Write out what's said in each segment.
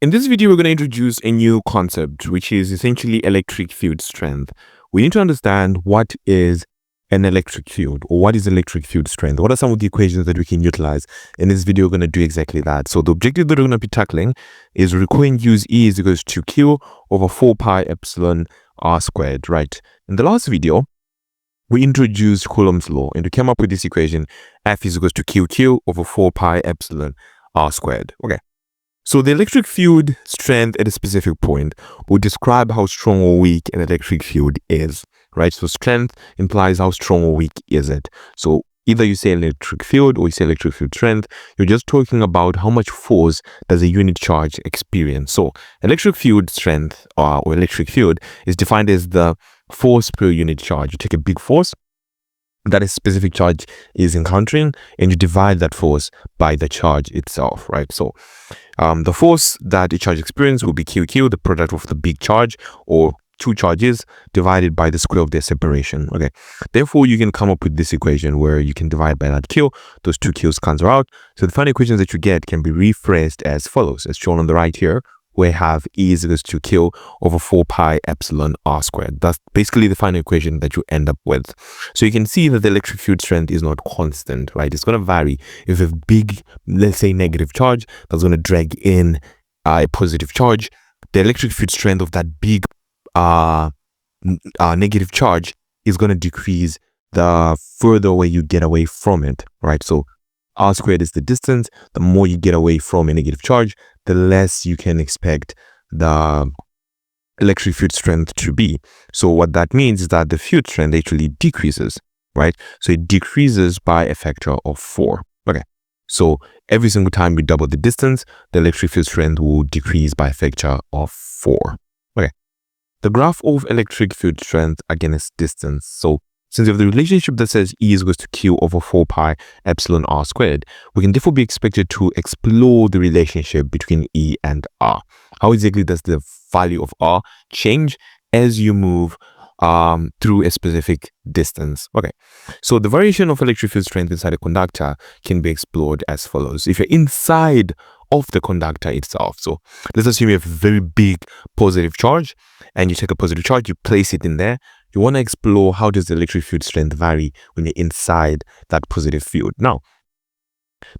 In this video, we're going to introduce a new concept, which is essentially electric field strength. We need to understand what is an electric field, or what is electric field strength. What are some of the equations that we can utilize? In this video, we're going to do exactly that. So the objective that we're going to be tackling is we're going to use E is equals to Q over 4 pi epsilon R squared, right? In the last video, we introduced Coulomb's law and we came up with this equation, F is equals to QQ over 4 pi epsilon R squared. Okay. So the electric field strength at a specific point will describe how strong or weak an electric field is, right? So strength implies how strong or weak is it. So either you say electric field or you say electric field strength, you're just talking about how much force does a unit charge experience. So electric field strength or electric field is defined as the force per unit charge. You take a big force that a specific charge is encountering and you divide that force by the charge itself, right? So the force that a charge experiences will be QQ, the product of the big charge, or two charges divided by the square of their separation. Okay, therefore you can come up with this equation where you can divide by that Q, those two Q's cancel out. So the final equations that you get can be rephrased as follows, as shown on the right here. We have E is equals to Q over 4 pi epsilon R squared. That's basically the final equation that you end up with. So you can see that the electric field strength is not constant, right? It's going to vary. If you have big, let's say, negative charge, that's going to drag in a positive charge. The electric field strength of that big negative charge is going to decrease the further away you get away from it, right? So R squared is the distance. The more you get away from a negative charge, the less you can expect the electric field strength to be. So what that means is that the field strength actually decreases, right? So it decreases by a factor of 4. Okay. So every single time we double the distance, the electric field strength will decrease by a factor of 4. Okay. The graph of electric field strength against distance. So since we have the relationship that says E is equals to Q over 4 pi epsilon R squared, we can therefore be expected to explore the relationship between E and R. How exactly does the value of R change as you move through a specific distance? Okay, so the variation of electric field strength inside a conductor can be explored as follows. If you're inside of the conductor itself, so let's assume you have a very big positive charge and you take a positive charge, you place it in there. You want to explore how does the electric field strength vary when you're inside that positive field. Now,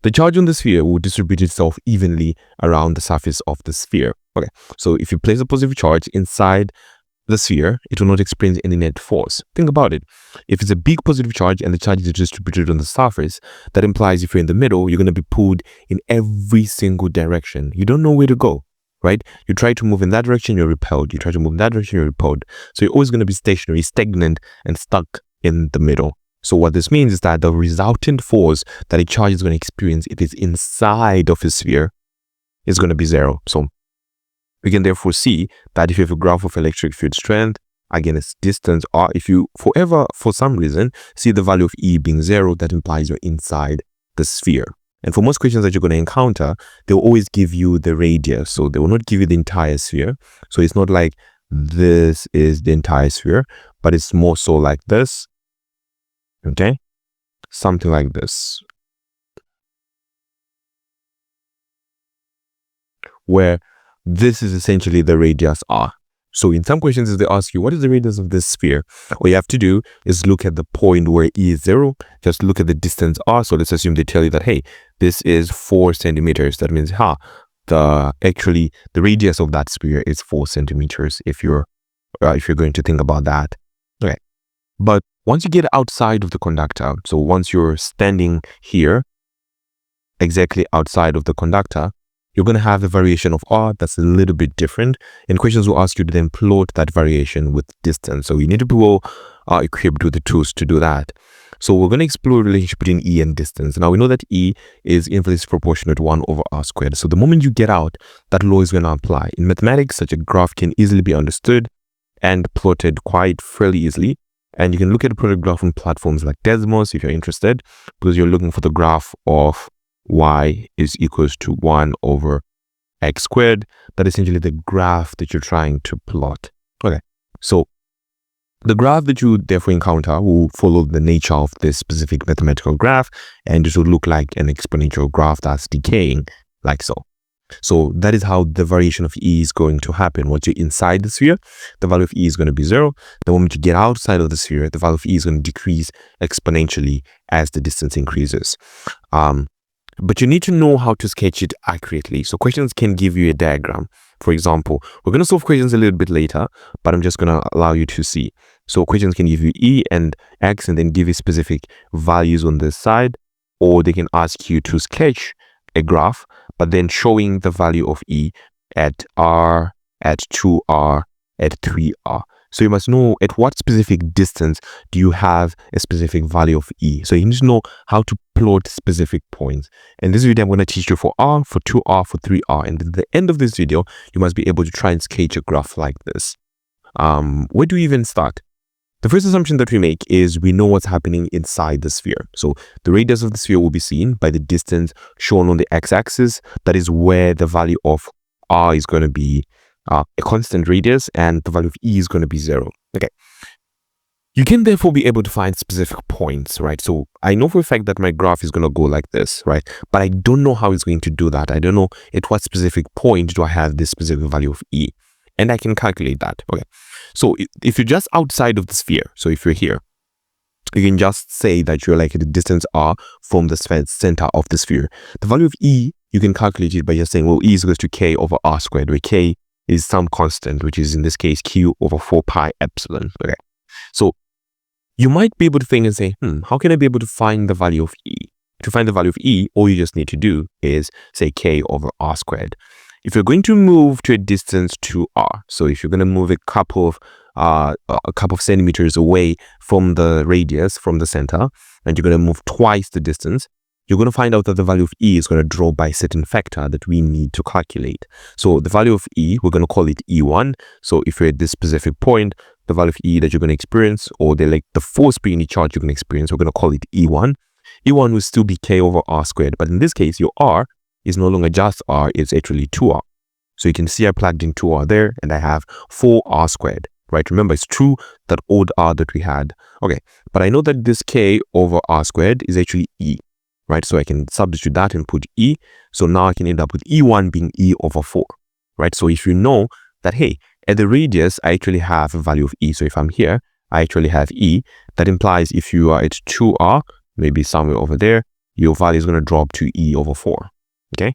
the charge on the sphere will distribute itself evenly around the surface of the sphere. Okay, so if you place a positive charge inside the sphere, it will not experience any net force. Think about it. If it's a big positive charge and the charge is distributed on the surface, that implies if you're in the middle, you're going to be pulled in every single direction. You don't know where to go. Right? You try to move in that direction, you're repelled. You try to move in that direction, you're repelled. So you're always going to be stationary, stagnant, and stuck in the middle. So what this means is that the resultant force that a charge is going to experience if it's inside of a sphere is going to be 0. So we can therefore see that if you have a graph of electric field strength against distance, or if you forever, for some reason, see the value of E being 0, that implies you're inside the sphere. And for most questions that you're going to encounter, they'll always give you the radius. So they will not give you the entire sphere. So it's not like this is the entire sphere, but it's more so like this. Okay? Something like this. Where this is essentially the radius R. So in some questions, if they ask you, what is the radius of this sphere? All you have to do is look at the point where E is 0. Just look at the distance R. So let's assume they tell you that, hey, this is 4 centimeters. That means, the radius of that sphere is 4 centimeters if you're going to think about that. Okay. But once you get outside of the conductor, so once you're standing here, exactly outside of the conductor, you're going to have a variation of R that's a little bit different. And questions will ask you to then plot that variation with distance. So you need to be well equipped with the tools to do that. So we're going to explore the relationship between E and distance. Now we know that E is inversely proportional to 1 over R squared. So the moment you get out, that law is going to apply. In mathematics, such a graph can easily be understood and plotted quite fairly easily. And you can look at the product graph on platforms like Desmos if you're interested, because you're looking for the graph of Y is equals to 1 over X squared. That is essentially the graph that you're trying to plot. Okay, so the graph that you therefore encounter will follow the nature of this specific mathematical graph, and it will look like an exponential graph that's decaying, like so. So that is how the variation of E is going to happen. Once you're inside the sphere, the value of E is going to be 0. The moment you get outside of the sphere, the value of E is going to decrease exponentially as the distance increases. But you need to know how to sketch it accurately. So questions can give you a diagram. For example, we're going to solve questions a little bit later, but I'm just going to allow you to see. So questions can give you E and X and then give you specific values on this side, or they can ask you to sketch a graph, but then showing the value of E at R, at 2R, at 3R. So you must know at what specific distance do you have a specific value of E. So you need to know how to plot specific points. And this video I'm going to teach you for R, for 2R, for 3R. And at the end of this video, you must be able to try and sketch a graph like this. Where do we even start? The first assumption that we make is we know what's happening inside the sphere. So the radius of the sphere will be seen by the distance shown on the x-axis. That is where the value of R is going to be a constant radius, and the value of E is going to be 0. Okay. You can therefore be able to find specific points, right? So I know for a fact that my graph is going to go like this, right? But I don't know how it's going to do that. I don't know at what specific point do I have this specific value of E. And I can calculate that. Okay. So if you're just outside of the sphere, so if you're here, you can just say that you're like at a distance R from the center of the sphere. The value of E, you can calculate it by just saying, well, E is equal to K over R squared, where K is some constant, which is in this case Q over 4 pi epsilon. Okay. So you might be able to think and say, how can I be able to find the value of E? To find the value of E, all you just need to do is say K over R squared. If you're going to move to a distance 2R, so if you're going to move a couple of centimeters away from the radius, from the center, and you're going to move twice the distance, you're going to find out that the value of E is going to drop by a certain factor that we need to calculate. So the value of E, we're going to call it E1. So if you're at this specific point, the value of E that you're going to experience, or the force per unit charge you're going to experience, we're going to call it E1. E1 will still be K over R squared, but in this case, your R is no longer just R, it's actually 2R. So you can see I plugged in 2R there, and I have 4R squared, right? Remember, it's true that old R that we had. Okay, but I know that this K over R squared is actually E, right? So I can substitute that and put E. So now I can end up with E1 being E over 4, right? So if you know that, hey, at the radius, I actually have a value of E. So if I'm here, I actually have E. That implies if you are at 2R, maybe somewhere over there, your value is going to drop to E over 4. Okay,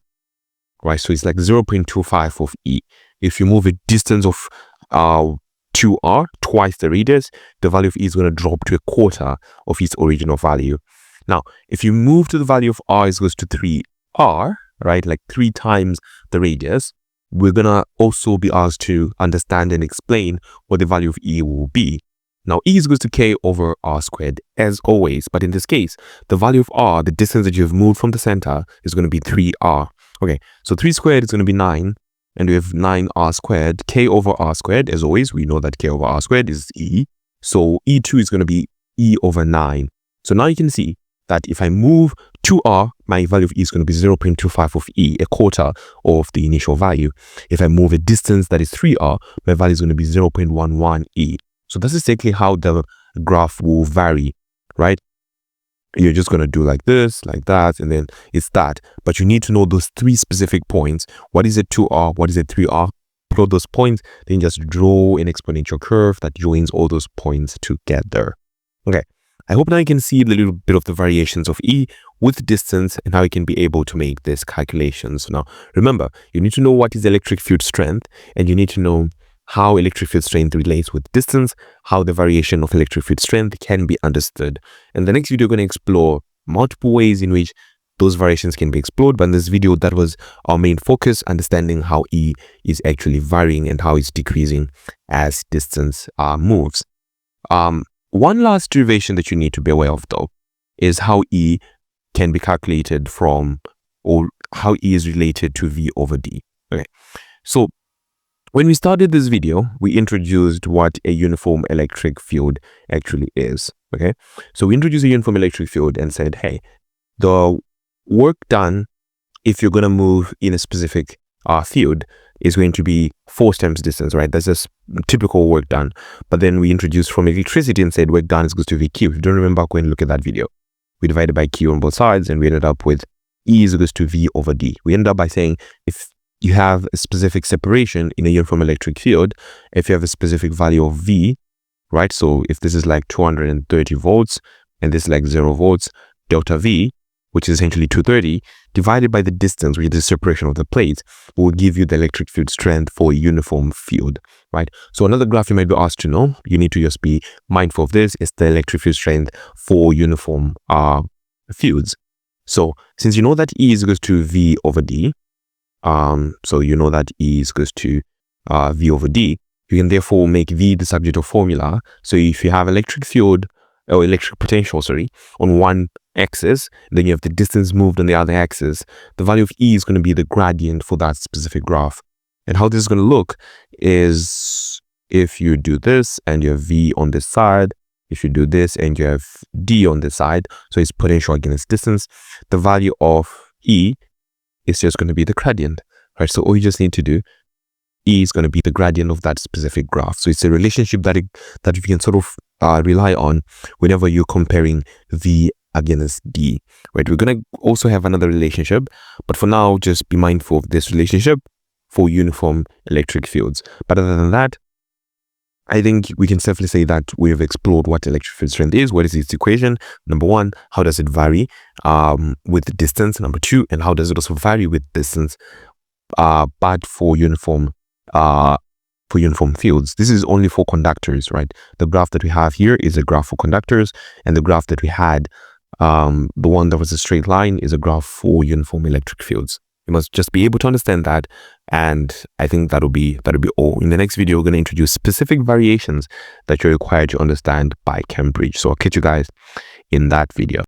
right? So it's like 0.25 of E. If you move a distance of 2R, twice the radius, the value of E is going to drop to a quarter of its original value. Now, if you move to the value of R is equals to 3R, right, like 3 times the radius, we're going to also be asked to understand and explain what the value of E will be. Now, E is equal to K over R squared, as always. But in this case, the value of R, the distance that you've moved from the center, is going to be 3R. Okay, so 3 squared is going to be 9. And we have 9R squared. K over R squared, as always, we know that K over R squared is E. So E2 is going to be E over 9. So now you can see that if I move 2R, my value of E is going to be 0.25 of E, a quarter of the initial value. If I move a distance that is 3R, my value is going to be 0.11 E. So that's exactly how the graph will vary, right? You're just going to do like this, like that, and then it's that. But you need to know those 3 specific points. What is a 2R? What is a 3R? Plot those points, then just draw an exponential curve that joins all those points together. Okay, I hope now you can see a little bit of the variations of E with distance and how you can be able to make these calculations. Now, remember, you need to know what is electric field strength, and you need to know how electric field strength relates with distance, how the variation of electric field strength can be understood. In the next video, we're going to explore multiple ways in which those variations can be explored. But in this video, that was our main focus, understanding how E is actually varying and how it's decreasing as distance moves. One last derivation that you need to be aware of, though, is how E can be calculated from, or how E is related to V over D. Okay, so when we started this video, we introduced what a uniform electric field actually is, okay? So we introduced a uniform electric field and said, hey, the work done if you're going to move in a specific field is going to be force times distance, right? That's just typical work done. But then we introduced from electricity and said work done is equal to VQ. If you don't remember, go and look at that video. We divided by Q on both sides and we ended up with E is equal to V over D. We ended up by saying if you have a specific separation in a uniform electric field. If you have a specific value of V, right? So if this is like 230 volts and this is like 0 volts, delta V, which is essentially 230, divided by the distance, which is the separation of the plates, will give you the electric field strength for a uniform field, right? So another graph you might be asked to know, you need to just be mindful of this, is the electric field strength for uniform fields. So since you know that E is equal to V over D, so you know that E is equal to V over D, you can therefore make V the subject of formula. So if you have electric field, or electric potential, sorry, on one axis, then you have the distance moved on the other axis, the value of E is going to be the gradient for that specific graph. And how this is going to look is if you do this and you have V on this side, if you do this and you have D on this side, so it's potential against distance, the value of E is just going to be the gradient, right? So all you just need to do, E is going to be the gradient of that specific graph. So it's a relationship that you can sort of rely on whenever you're comparing V against D, right? We're going to also have another relationship, but for now, just be mindful of this relationship for uniform electric fields. But other than that, I think we can safely say that we've explored what electric field strength is. What is its equation? Number one, how does it vary with the distance? Number two, and how does it also vary with distance, but for uniform fields? This is only for conductors, right? The graph that we have here is a graph for conductors, and the graph that we had, the one that was a straight line, is a graph for uniform electric fields. You must just be able to understand that, and I think that'll be all. In the next video, we're going to introduce specific variations that you're required to understand by Cambridge. So I'll catch you guys in that video.